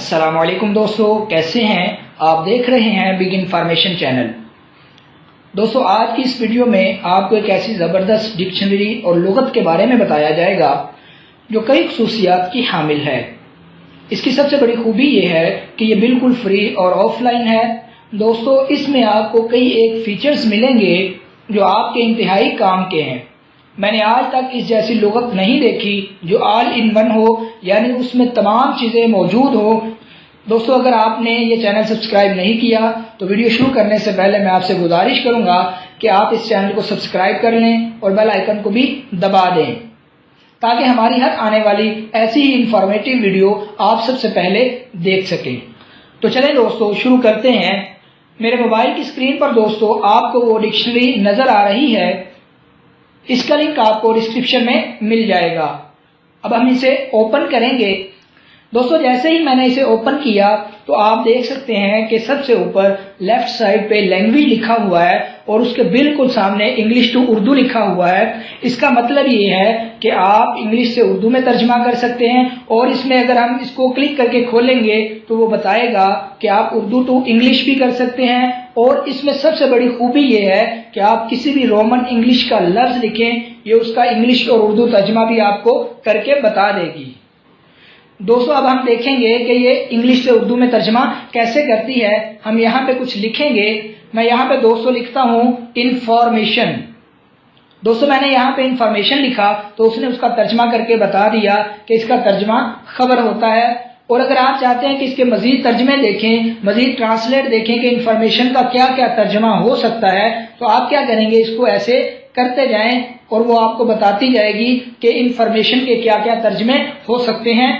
अस्सलाम वालेकुम दोस्तों, कैसे हैं आप? देख रहे हैं बिग इन्फॉर्मेशन चैनल। दोस्तों, आज की इस वीडियो में आपको एक ऐसी ज़बरदस्त डिक्शनरी और लुगत के बारे में बताया जाएगा जो कई खुसूसियात की हामिल है। इसकी सबसे बड़ी खूबी ये है कि ये बिल्कुल फ्री और ऑफलाइन है। दोस्तों, इसमें आपको कई एक फीचर्स मिलेंगे जो आपके इंतहाई काम के हैं। मैंने आज तक इस जैसी लुगत नहीं देखी जो ऑल इन वन हो, यानी उसमें तमाम चीज़ें मौजूद हो। दोस्तों, अगर आपने ये चैनल सब्सक्राइब नहीं किया तो वीडियो शुरू करने से पहले मैं आपसे गुजारिश करूंगा कि आप इस चैनल को सब्सक्राइब कर लें और बेल आइकन को भी दबा दें ताकि हमारी हर आने वाली ऐसी ही इंफॉर्मेटिव वीडियो आप सबसे पहले देख सकें। तो चलें दोस्तों, शुरू करते हैं। मेरे मोबाइल की स्क्रीन पर दोस्तों आपको वो डिक्शनरी नज़र आ रही है। इसका लिंक आपको डिस्क्रिप्शन में मिल जाएगा। अब हम इसे ओपन करेंगे। दोस्तों, जैसे ही मैंने इसे ओपन किया तो आप देख सकते हैं कि सबसे ऊपर लेफ्ट साइड पे लैंग्वेज लिखा हुआ है और उसके बिल्कुल सामने इंग्लिश टू उर्दू लिखा हुआ है। इसका मतलब ये है कि आप इंग्लिश से उर्दू में तर्जमा कर सकते हैं और इसमें अगर हम इसको क्लिक करके खोलेंगे तो वो बताएगा कि आप उर्दू टू इंग्लिश भी कर सकते हैं। और इसमें सबसे बड़ी खूबी ये है कि आप किसी भी रोमन इंग्लिश का लफ्ज लिखें, ये उसका इंग्लिश और उर्दू तर्जमा भी आपको करके बता देगी। दोस्तों, अब हम देखेंगे कि ये इंग्लिश से उर्दू में तर्जमा कैसे करती है। हम यहाँ पे कुछ लिखेंगे। मैं यहाँ पे दोस्तों लिखता हूँ इंफॉर्मेशन। दोस्तों, मैंने यहाँ पे इंफॉर्मेशन लिखा तो उसने उसका तर्जमा करके बता दिया कि इसका तर्जमा खबर होता है। और अगर आप चाहते हैं कि इसके मजीद तर्जमे देखें, मजीद ट्रांसलेट देखें कि इंफॉर्मेशन का क्या क्या तर्जमा हो सकता है, तो आप क्या करेंगे, इसको ऐसे करते जाएं और वो आपको बताती जाएगी कि इंफॉर्मेशन के क्या क्या तर्जमे हो सकते हैं।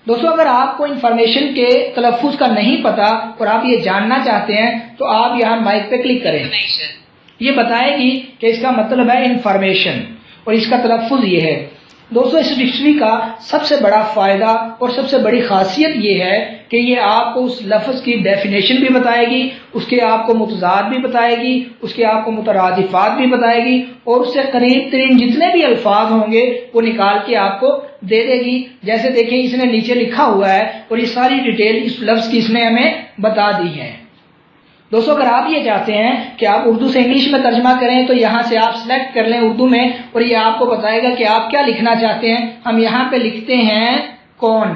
दोस्तों, अगर आपको इंफॉर्मेशन के तलफ़ुज़ का नहीं पता और आप ये जानना चाहते हैं तो आप यहाँ माइक पे क्लिक करें। ये बताएगी कि इसका मतलब है इंफॉर्मेशन और इसका तलफ़ुज़ ये है। दोस्तों, इस डिक्शनरी का सबसे बड़ा फ़ायदा और सबसे बड़ी खासियत ये है कि ये आपको उस लफ्ज़ की डेफिनेशन भी बताएगी, उसके आपको मुतज़ाद भी बताएगी, उसके आपको मुतरादिफ़ात भी बताएगी और उससे करीब तरीन जितने भी अल्फाज होंगे वो निकाल के आपको दे देगी। जैसे देखिए, इसने नीचे लिखा हुआ है और ये सारी डिटेल इस लफ्ज़ की इसने हमें बता दी है। दोस्तों, अगर आप ये चाहते हैं कि आप उर्दू से इंग्लिश में तर्जमा करें तो यहाँ से आप सिलेक्ट कर लें उर्दू में और ये आपको बताएगा कि आप क्या लिखना चाहते हैं। हम यहाँ पे लिखते हैं कौन।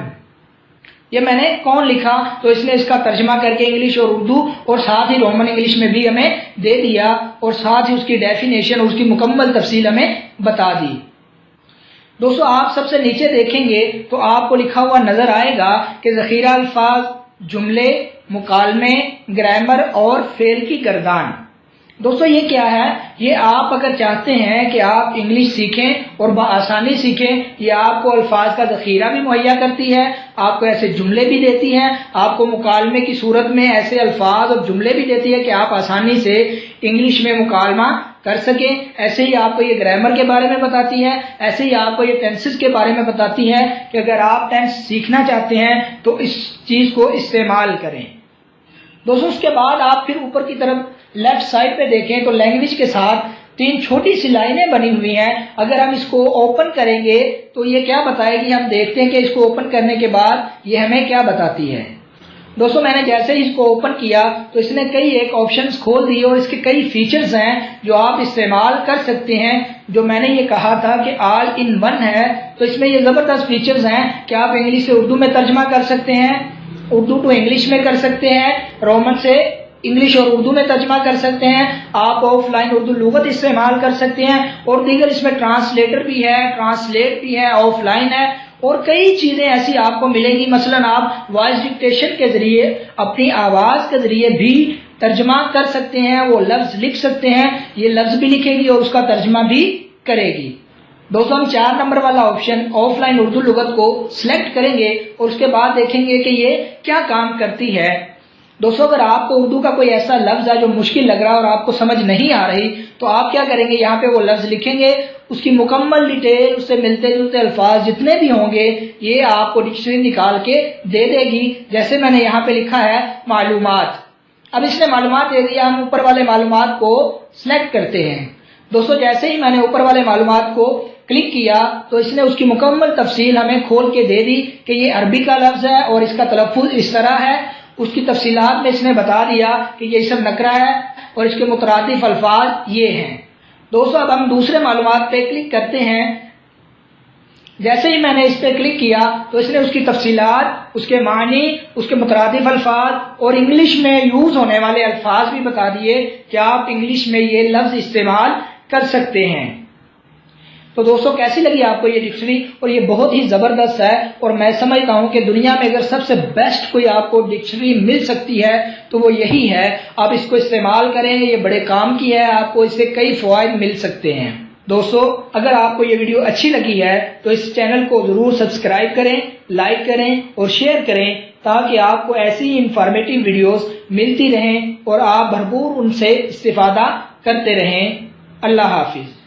ये मैंने कौन लिखा तो इसने इसका तर्जमा करके इंग्लिश और उर्दू और साथ ही रोमन इंग्लिश में भी हमें दे दिया और साथ ही उसकी डेफिनेशन और उसकी मुकम्मल तफसील हमें बता दी। दोस्तों, आप सबसे नीचे देखेंगे तो आपको लिखा हुआ नजर आएगा कि ज़ख़ीरा अल्फाज, जुमले, मुकालमे, ग्रामर और फेल की गर्दान। दोस्तों, ये क्या है? ये आप अगर चाहते हैं कि आप इंग्लिश सीखें और बआसानी सीखें, ये आपको अल्फाज का ज़ख़ीरा भी मुहैया करती है, आपको ऐसे जुमले भी देती हैं, आपको मुकालमे की सूरत में ऐसे अल्फाज और जुमले भी देती है कि आप आसानी से इंग्लिश में मुकालमा कर सकें। ऐसे ही आपको ये ग्रामर के बारे में बताती है, ऐसे ही आपको ये टेंसेस के बारे में बताती है कि अगर आप टेंस सीखना चाहते हैं तो इस चीज़ को इस्तेमाल करें। दोस्तों, उसके बाद आप फिर ऊपर की तरफ लेफ्ट साइड पे देखें तो लैंग्वेज के साथ 3 छोटी सी लाइनें बनी हुई हैं। अगर हम इसको ओपन करेंगे तो ये क्या बताएगी, हम देखते हैं कि इसको ओपन करने के बाद ये हमें क्या बताती है। दोस्तों, मैंने जैसे ही इसको ओपन किया तो इसने कई एक ऑप्शंस खोल दिए और इसके कई फीचर्स हैं जो आप इस्तेमाल कर सकते हैं। जो मैंने ये कहा था कि ऑल इन वन है, तो इसमें ये ज़बरदस्त फीचर्स हैं कि आप इंग्लिश से उर्दू में तर्जमा कर सकते हैं, उर्दू टू इंग्लिश में कर सकते हैं, रोमन से इंग्लिश और उर्दू में तर्जमा कर सकते हैं, आप ऑफलाइन उर्दू लुगत इस्तेमाल कर सकते हैं और दीगर इसमें ट्रांसलेटर भी है, ट्रांसलेट भी है, ऑफलाइन है और कई चीज़ें ऐसी आपको मिलेंगी। मसलन आप वॉइस डिक्टेशन के ज़रिए अपनी आवाज़ के ज़रिए भी तर्जमा कर सकते हैं, वो लफ्ज़ लिख सकते हैं, ये लफ्ज़ भी लिखेगी और उसका तर्जमा भी करेगी। दोस्तों, हम 4 नंबर वाला ऑप्शन ऑफलाइन उर्दू लुगत को सिलेक्ट करेंगे और उसके बाद देखेंगे कि ये क्या काम करती है। दोस्तों, अगर आपको उर्दू का कोई ऐसा लफ्ज़ है जो मुश्किल लग रहा है और आपको समझ नहीं आ रही तो आप क्या करेंगे, यहाँ पे वो लफ्ज़ लिखेंगे, उसकी मुकम्मल डिटेल, उससे मिलते जुलते अल्फाज जितने भी होंगे ये आपको डिक्शनरी निकाल के दे देगी। जैसे मैंने यहाँ पे लिखा है मालूमात। अब इसने मालूमात दे दिया, हम ऊपर वाले मालूमात को सिलेक्ट करते हैं। دوستو جیسے ہی میں نے اوپر والے معلومات کو کلک کیا تو اس نے اس کی مکمل تفصیل ہمیں کھول کے دے دی کہ یہ عربی کا لفظ ہے اور اس کا تلفظ اس طرح ہے. اس کی تفصیلات میں اس نے بتا دیا کہ یہ اسم نکرہ ہے اور اس کے مترادف الفاظ یہ ہیں. دوستو اب ہم دوسرے معلومات پہ کلک کرتے ہیں. جیسے ہی میں نے اس پہ کلک کیا تو اس نے اس کی تفصیلات، اس کے معنی، اس کے مترادف الفاظ اور انگلش میں یوز ہونے والے الفاظ بھی بتا دیے کہ آپ انگلش میں یہ لفظ استعمال کر سکتے ہیں. تو دوستو کیسی لگی آپ کو یہ ڈکشنری؟ اور یہ بہت ہی زبردست ہے اور میں سمجھتا ہوں کہ دنیا میں اگر سب سے بیسٹ کوئی آپ کو ڈکشنری مل سکتی ہے تو وہ یہی ہے. آپ اس کو استعمال کریں، یہ بڑے کام کی ہے، آپ کو اس سے کئی فوائد مل سکتے ہیں. دوستو اگر آپ کو یہ ویڈیو اچھی لگی ہے تو اس چینل کو ضرور سبسکرائب کریں، لائک کریں اور شیئر کریں تاکہ آپ کو ایسی انفارمیٹیو ویڈیوز ملتی رہیں اور آپ بھرپور ان سے استفادہ کرتے رہیں. اللہ حافظ.